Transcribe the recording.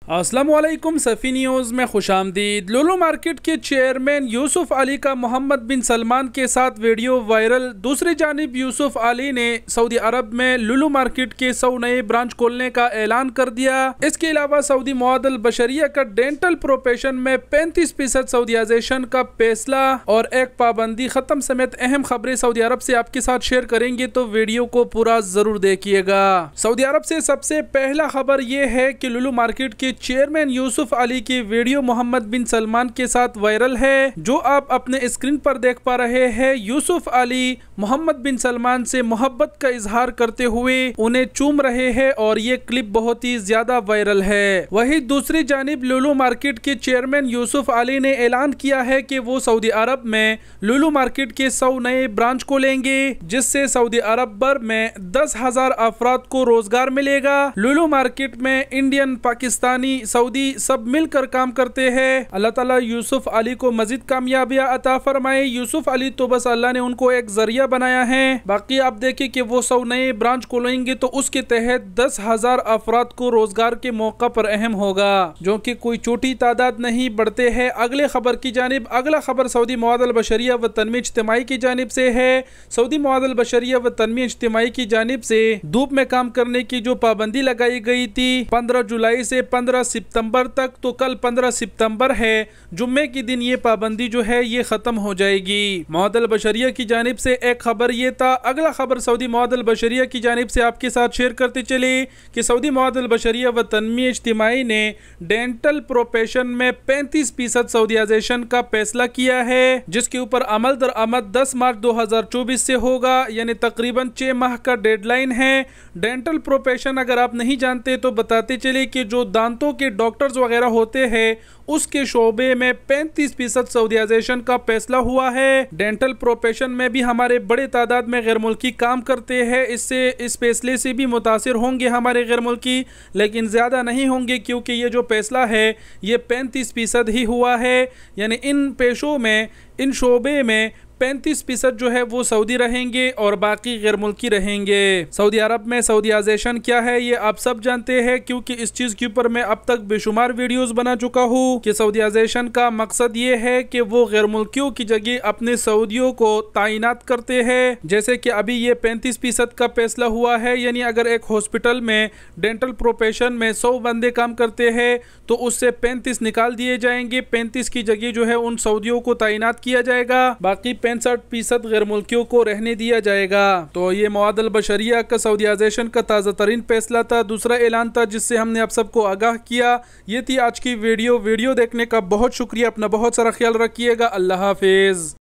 अस्सलाम वालेकुम सफ़ी न्यूज़ में खुशामदीद। लुलु मार्केट के चेयरमैन यूसुफ अली का मोहम्मद बिन सलमान के साथ वीडियो वायरल। दूसरी जानिब यूसुफ अली ने सऊदी अरब में लुलु मार्केट के 100 नए ब्रांच खोलने का ऐलान कर दिया। इसके अलावा सऊदी मुआदल बशरिया का डेंटल प्रोफेशन में 35% सऊदीयाइजेशन का फैसला और एक पाबंदी खत्म समेत अहम खबरें सऊदी अरब से आपके साथ शेयर करेंगे, तो वीडियो को पूरा जरूर देखिएगा। सऊदी अरब से सबसे पहला खबर यह है कि लुलु मार्केट के चेयरमैन यूसुफ अली की वीडियो मोहम्मद बिन सलमान के साथ वायरल है, जो आप अपने स्क्रीन पर देख पा रहे हैं। यूसुफ अली मोहम्मद बिन सलमान से मोहब्बत का इजहार करते हुए उन्हें चूम रहे हैं और ये क्लिप बहुत ही ज्यादा वायरल है। वहीं दूसरी जानिब लुलु मार्केट के चेयरमैन यूसुफ अली ने ऐलान किया है कि वो सऊदी अरब में लुलु मार्केट के 100 नए ब्रांच खोलेंगे, जिससे सऊदी अरब भर में 10,000 अफराद को रोजगार मिलेगा। लुलु मार्केट में इंडियन, पाकिस्तानी, सऊदी सब मिलकर काम करते हैं। अल्लाह ताला यूसुफ अली को मजीद कामयाबियां अता फरमाए। यूसुफ अली तो बस अल्लाह ने उनको एक जरिया बनाया है, बाकी आप देखें कि वो 100 नए ब्रांच खोलेंगे तो उसके तहत 10,000 अफराद को रोजगार के मौका पर अहम होगा, जो कि कोई छोटी तादाद नहीं। बढ़ते हैं अगले खबर की जानिब। अगला खबर सऊदी मुआदल बशरिया व तनमीह इज्तिमाई की जानिब से है। सऊदी मुआदल बशरिया व तनमीह इज्तिमाई की जानिब से धूप में काम करने की जो पाबंदी लगाई गई थी 15 जुलाई से 15 सितंबर तक, तो कल 15 सितंबर है, जुम्मे के दिन ये पाबंदी जो है ये खत्म हो जाएगी। मुआदल बशरिया की जानिब से एक खबर ये था। अगला खबर सऊदी मुआदल बशरिया की जानिब से आपके साथ शेयर करते चले कि सऊदी मुआदल बशरिया व तनमीह इज्तिमाई ने डेंटल प्रोफेशन में 35% सऊदीयाइजेशन का फैसला किया है, जिसके ऊपर अमल दरआमद 10 मार्च 2024 से होगा, यानी तकरीबन 6 माह का डेडलाइन है। डेंटल प्रोफेशन अगर आप नहीं जानते तो बताते चले कि जो दांतों के डॉक्टर्स वगैरह होते हैं उसके शोबे में 35% सऊदीयाइजेशन का फैसला हुआ है। डेंटल प्रोफेशन में भी हमारे बड़े तादाद में गैर मुल्की काम करते हैं। इससे इस फैसले से भी मुतासिर होंगे हमारे गैर मुल्की, लेकिन ज़्यादा नहीं होंगे, क्योंकि ये जो फैसला है ये 35% ही हुआ है। यानी इन पेशों में, इन शोबे में 35% जो है वो सऊदी रहेंगे और बाकी गैर मुल्की रहेंगे। सऊदी अरब में सऊदीयाइजेशन क्या है ये आप सब जानते हैं, क्योंकि इस चीज़ के ऊपर मैं अब तक बेशुमार वीडियोस बना चुका हूँ कि सऊदीयाइजेशन का मकसद ये है कि वो गैर मुल्कियों की जगह अपने सऊदियों को तैनात करते हैं। जैसे कि अभी ये 35% का फैसला हुआ है, यानी अगर एक हॉस्पिटल में डेंटल प्रोफेशन में 100 बंदे काम करते हैं तो उससे 35 निकाल दिए जाएंगे। 35 की जगह जो है उन सऊदियों को तैनात किया जाएगा, बाकी 65% गैर मुल्कियों को रहने दिया जाएगा। तो ये मुआदल बशरिया का सऊदीयाइजेशन का ताज़ा तरीन फैसला था, दूसरा ऐलान था जिससे हमने आप सबको आगाह किया। ये थी आज की वीडियो देखने का बहुत शुक्रिया। अपना बहुत सारा ख्याल रखिएगा। अल्लाह हाफिज।